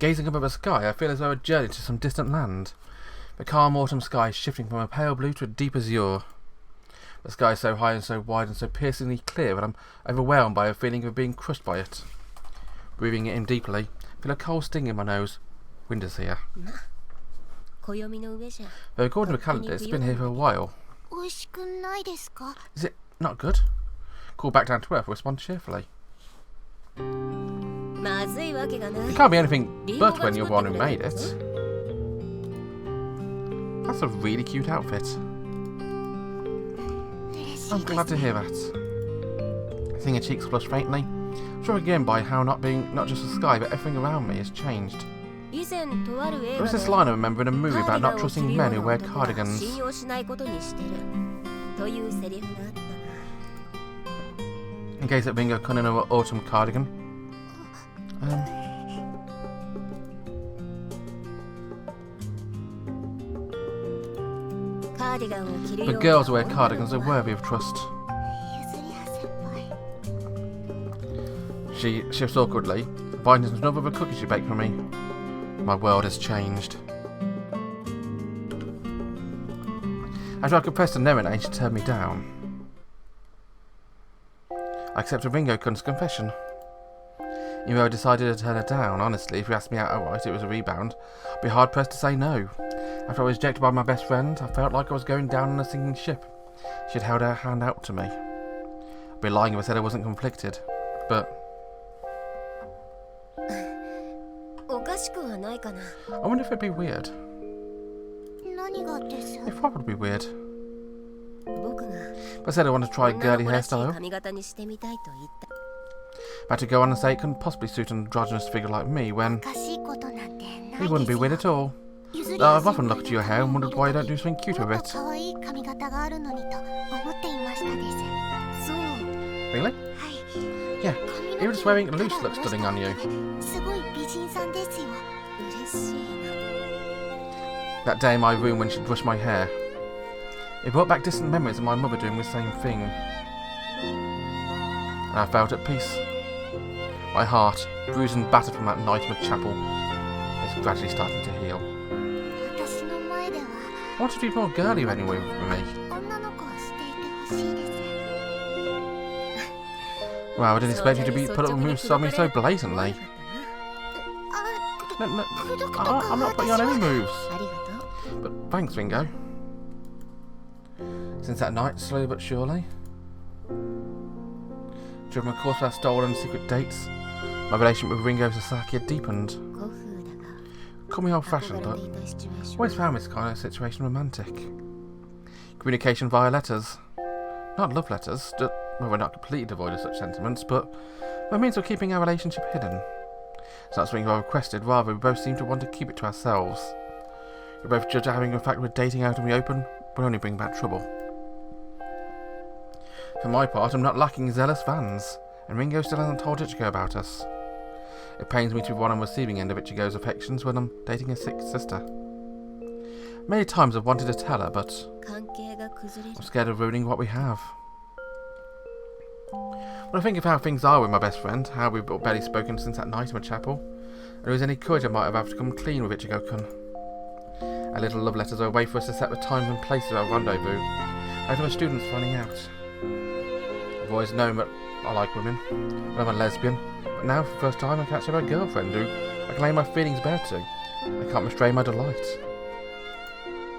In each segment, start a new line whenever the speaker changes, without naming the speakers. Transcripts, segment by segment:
Gazing up at the sky, I feel as though I journeyed to some distant land. The calm autumn sky is shifting from a pale blue to a deep azure. The sky is so high and so wide and so piercingly clear that I'm overwhelmed by a feeling of being crushed by it. Breathing it in deeply, I feel a cold sting in my nose. Winter's here. Though according to the calendar, it's been here for a while. Is it not good? Call back down to earth, respond cheerfully. It can't be anything but when you're the one who made it. That's a really cute outfit. I'm glad to hear that. Seeing her cheeks flush faintly, struck again by how not just the sky but everything around me has changed. There was this line I remember in a movie about not trusting men who wear cardigans. In case that Ringo couldn't know an autumn cardigan. But girls who wear cardigans are worthy of trust. She shifts awkwardly, biting into another of the cookies she baked for me. My world has changed. After I confessed to Nerine, she turned me down. I accepted Ringo-kun's confession. Even though I decided to turn her down, honestly, if you asked me outright it was a rebound, I'd be hard-pressed to say no. After I was rejected by my best friend, I felt like I was going down on a sinking ship. She had held her hand out to me. I'd be lying if I said I wasn't conflicted, but... I wonder if it'd be weird. It'd probably be weird. But I said I wanted to try a girly hairstyle. I had to go on and say it couldn't possibly suit an androgynous figure like me when... It wouldn't be weird at all. I've often looked at your hair and wondered why you don't do something cute with it. Really? Yeah, even just wearing it loose looks stunning on you. That day in my room when she brushed my hair. It brought back distant memories of my mother doing the same thing. And I felt at peace. My heart, bruised and battered from that night in the chapel, is gradually starting to heal. I wanted to be more girly anyway with me. Wow, I didn't expect you to be put up with moves on me so blatantly. No, I'm not putting on any moves. But thanks, Ringo. Since that night, slowly but surely, during my course of our stolen secret dates, my relationship with Ringo Sasaki had deepened. Call me old-fashioned, but I always found this kind of situation romantic. Communication via letters. Not love letters, well, we're not completely devoid of such sentiments, but by means of keeping our relationship hidden. It's not something I requested, rather we both seem to want to keep it to ourselves. We both judge having the fact we're dating out in the open will only bring back trouble. For my part, I'm not lacking zealous fans, and Ringo still hasn't told Ichigo about us. It pains me to be one on the receiving end of Ichigo's affections when I'm dating his sick sister. Many times I've wanted to tell her, but I'm scared of ruining what we have. When I think of how things are with my best friend, how we've barely spoken since that night in the chapel, and there was any courage I might have had to come clean with Ichigo-kun. Our little love letters are a way for us to set the times and places of our rendezvous, out of our students finding out. I've always known that I like women, that I'm a lesbian, but now for the first time I can actually have a girlfriend who I can lay my feelings bare to. I can't restrain my delight.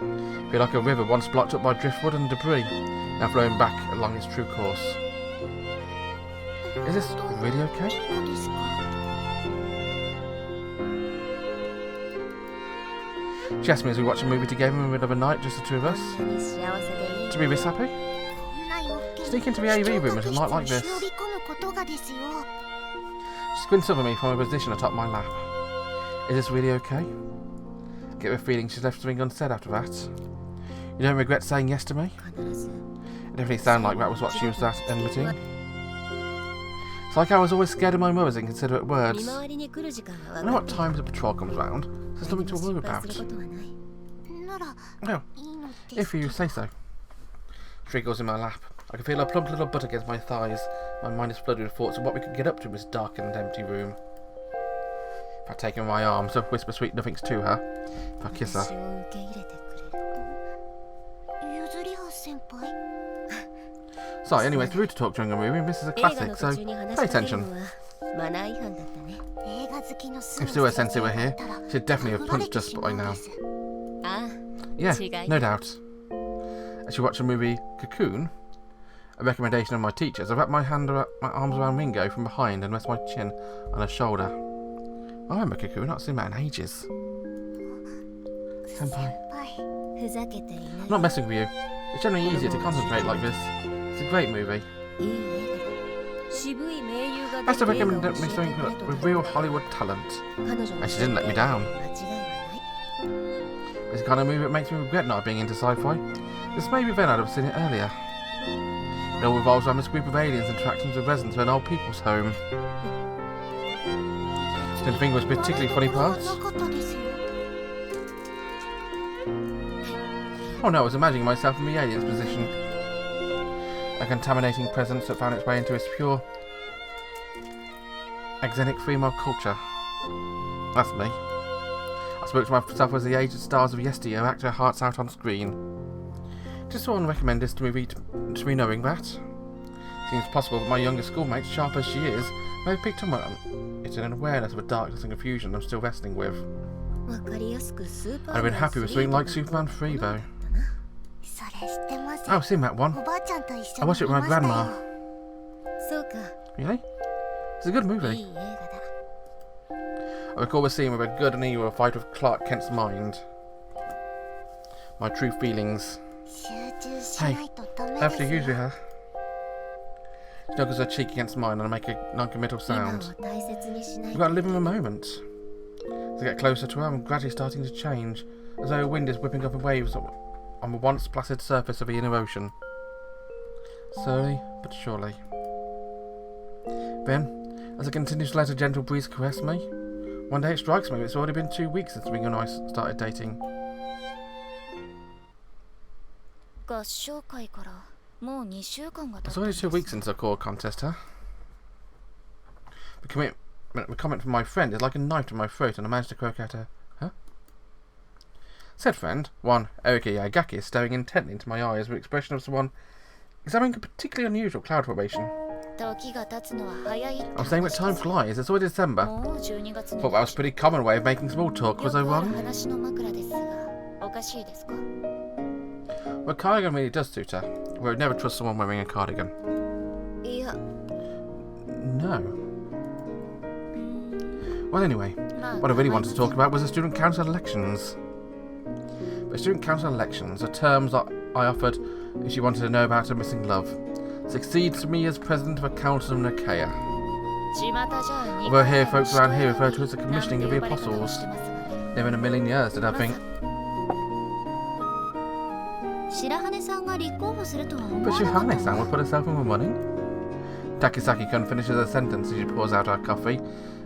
I feel like a river once blocked up by driftwood and debris, now flowing back along its true course. Is this really okay? She asked me as we watched a movie together in the middle of the night, just the two of us. To be this happy? Sneak into the AV room at a night like this. She squints up at me from a position atop my lap. Is this really okay? I get the feeling she's left something unsaid after that. You don't regret saying yes to me? It definitely sounded like that was what she was admitting. It's like I was always scared of my mother's inconsiderate words. I know what times a patrol comes round, so there's nothing to worry about. No, if you say so. She goes in my lap. I can feel her plump little butt against my thighs. My mind is flooded with thoughts of what we could get up to in this dark and empty room. If I take her in my arms, to whisper sweet nothings to her. If I kiss her. Sorry, anyway, it's rude to talk during a movie. This is a classic, so pay attention. If Suoh Sensei were here, she'd definitely have punched us by now. Yeah, no doubt. As you watch the movie Cocoon, a recommendation of my teachers, I wrap my arms around Ringo from behind and rest my chin on her shoulder. I remember Cocoon, I've not seen that in ages. Senpai. I'm not messing with you. It's generally easier to concentrate like this. It's a great movie. I have to recommend me something with real Hollywood talent. And she didn't let me down. It's the kind of movie that makes me regret not being into sci-fi. This may be then I'd have seen it earlier. It all revolves around this group of aliens interacting with residents of an old people's home. Didn't think it was a particularly funny part. Oh no, I was imagining myself in the alien's position. A contaminating presence that found its way into its pure axenic female culture. That's me. I spoke to myself as the aged stars of yesteryear act their hearts out on screen. Just someone recommend this movie to me knowing that. Seems possible that my younger schoolmate, sharp as she is, may have picked up on it in an awareness of a darkness and confusion I'm still wrestling with. I'd have been happy with something like Superman 3 though. Oh, I've seen that one. I watched it with my grandma. Really? It's a good movie. I recall the scene where the good and evil fight with Clark Kent's mind. My true feelings. Hey, after Yuzuriha. She knuckles her cheek against mine and I make a non-committal sound. You've got to live in the moment. As I get closer to her, I'm gradually starting to change, as though the wind is whipping up in waves on the once placid surface of the inner ocean. Slowly, but surely. Then, as I continue to let a gentle breeze caress me, one day it strikes me it's already been 2 weeks since Ringo and I started dating. It's already 2 weeks since our core contest, huh? The comment from my friend is like a knife to my throat, and I managed to croak at her, huh? Said friend, one Erika Yagaki, is staring intently into my eyes with the expression of someone examining a particularly unusual cloud formation. I'm saying that time flies, it's already December. Thought that was a pretty common way of making small talk, was I wrong? Well, a cardigan really does suit her. We would never trust someone wearing a cardigan. No. Well, anyway, what I really wanted to talk about was the student council elections. The student council elections are terms that I offered if she wanted to know about her missing love. Succeeds to me as president of the Council of Nicaea. Although here folks around here refer to it as the commissioning of the apostles. Never in a million years did I think. But Shirahane-san would put herself in the running. Takisaki-kun finishes her sentence as she pours out our coffee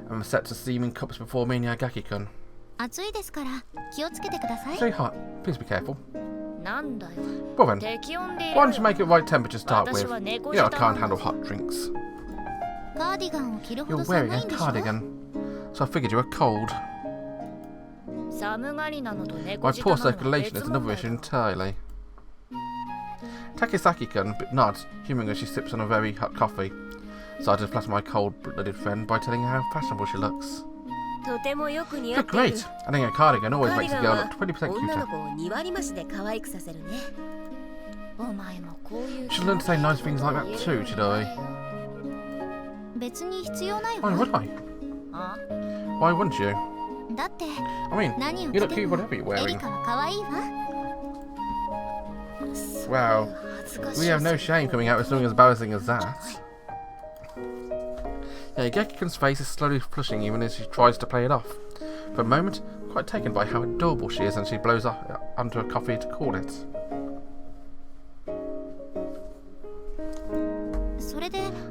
and sets the steaming cups before me and Yagaki-kun. It's very hot. Please be careful. Well then, why don't you make it right temperature to start with? You know I can't handle hot drinks. You're wearing a cardigan, so I figured you were cold. My poor circulation is another issue entirely. Takisaki-kun nods, humouring as she sips on a very hot coffee. So I just flatter my cold-blooded friend by telling her how fashionable she looks. You're great! I think a cardigan always makes a girl look 20% cuter. You should learn to say nice things like that too, Chidori. Why would I? Why wouldn't you? I mean, you look cute whatever you're wearing. Wow, we have no shame coming out with something as embarrassing as that. Yeah, Yagaki-kun's face is slowly flushing even as she tries to play it off. For a moment, I'm quite taken by how adorable she is and she blows onto a coffee to cool it.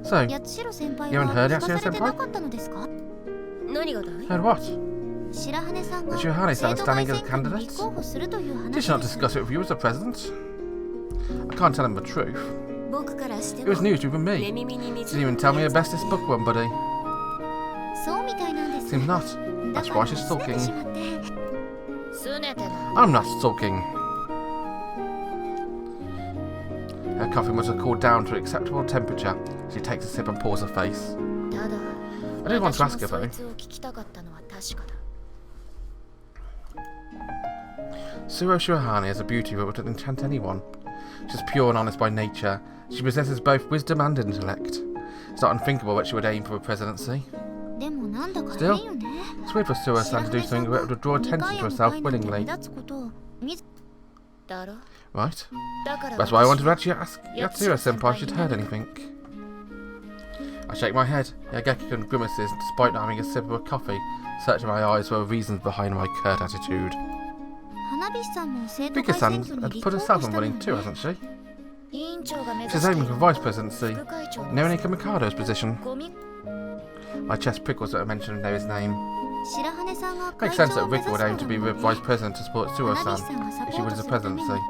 So, you haven't heard Yatsushiro-senpai? Heard what? Is Shirahane-san standing as a candidate? Did she not discuss it with you as the president? I can't tell him the truth. It was news to even me. Didn't even tell me her bestest book one, buddy. Seems not. That's why she's sulking. I'm not sulking. Her coffee must have cooled down to an acceptable temperature. She takes a sip and pours her face. I did want to ask her though. Suoh Shuhani is a beauty that would enchant anyone. She's pure and honest by nature. She possesses both wisdom and intellect. It's not unthinkable that she would aim for a presidency. Still, it's weird for Suoh-san to do something that would draw attention to herself willingly. Right. That's why I wanted to actually ask Yatsuhiro-senpai if she'd heard anything. I shake my head. Yageki-kun grimaces despite not having a sip of her coffee, searching my eyes for the reasons behind my curt attitude. Rika-san had put herself on running too, hasn't she? She's aiming for vice presidency. Nonika Mikado's position. My chest prickles at a mention of Neri's name. Makes sense that Rika would aim to be the vice president to support Suoh-san if she wins the presidency.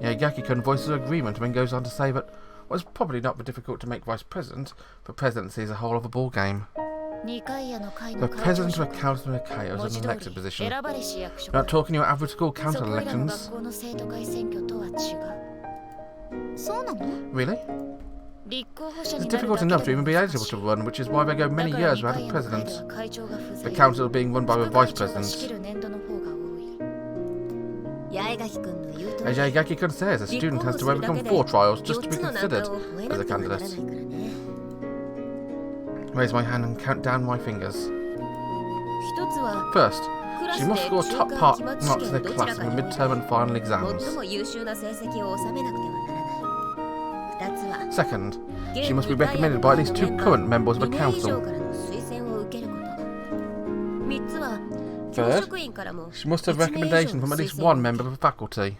Yageki-kun voices her agreement and then goes on to say that well, it's probably not that difficult to make vice president, but presidency is a whole other ball game. The president of the Council of Nicaea is an elected position. You're not talking your average school council elections. Really? It's difficult enough to even be eligible to run, which is why they go many years without a president. The council being run by the vice president. As Yageki-kun says, a student has to overcome 4 trials just to be considered as a candidate. Raise my hand and count down my fingers. First, she must score top marks in her class in the midterm and final exams. Second, she must be recommended by at least 2 current members of the council. Third, she must have recommendation from at least 1 member of the faculty.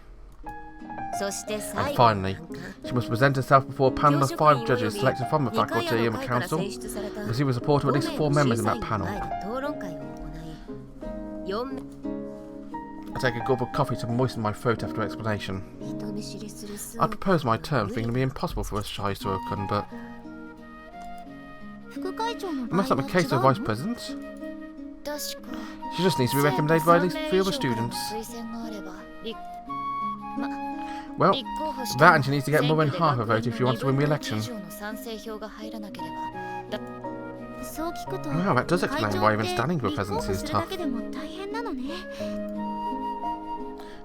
And finally, she must present herself before a panel of 5 judges selected from the faculty and the council, and receive the support of at least 4 members in that panel. I take a gulp of coffee to moisten my throat after explanation. I'd propose my terms being to be impossible for a shy Suoh-kun, but that's not the case for vice president. She just needs to be recommended by at least 3 other students. Well, that and she needs to get more than half a vote if she wants to win the-election. Wow, that does explain why even standing for a presidency is tough.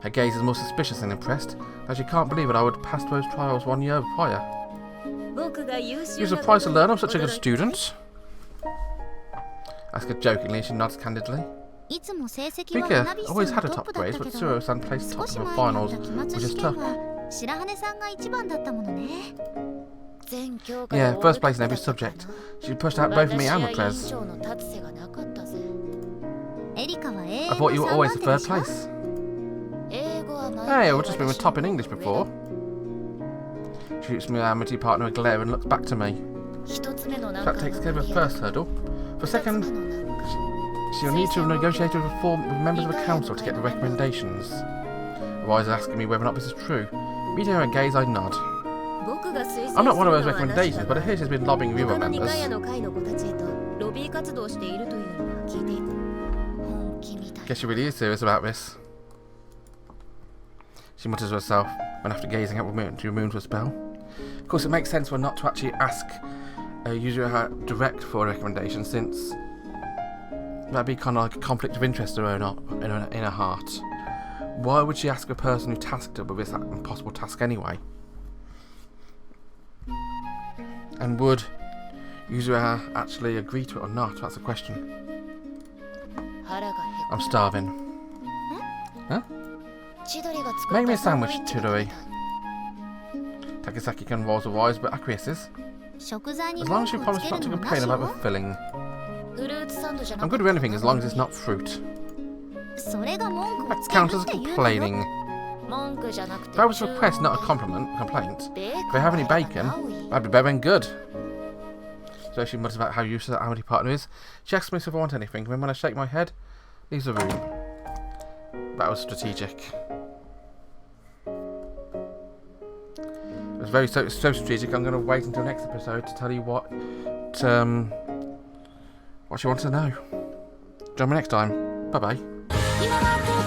Her gaze is more suspicious than impressed, as she can't believe that I would pass those trials 1 year prior. You're surprised to learn I'm such a good student? Ask her jokingly as she nods candidly. Rika always had a top grade, but Suoh-san placed top in the finals, which is tough. Yeah, first place in every subject. She pushed out both me and Maclez. I thought you were always the 3rd place. Hey, I've just been with top in English before. She shoots me amity partner a glare and looks back to me. That takes care of the first hurdle. For second, she'll need to negotiate with members of the council to get the recommendations. Rise asking me whether or not this is true. Meeting her gaze, I nod. I'm not one of those recommendations, but I hear she's been lobbying the other members. Guess she really is serious about this. She mutters to herself, when after gazing at the moon for a spell. Of course, it makes sense for her not to actually ask Yuzuriha direct for a recommendation, since that'd be kind of like a conflict of interest to her in her heart. Why would she ask a person who tasked her with this impossible task anyway? And would Yuzuriha actually agree to it or not? That's the question. I'm starving. Huh? Make me a sandwich, Chidori. Takasaki-kun rolls her eyes but acquiesces. As long as she promises not to complain about the filling. I'm good with anything as long as it's not fruit. That counts as complaining. That was a request, not a complaint. If they have any bacon, that'd be better than good. So she mutters about how useless that amity partner is. She asks me if I want anything, and then when I shake my head, leaves the room. That was strategic. It was very so strategic. I'm going to wait until next episode to tell you what she wants to know. Join me next time. Bye bye.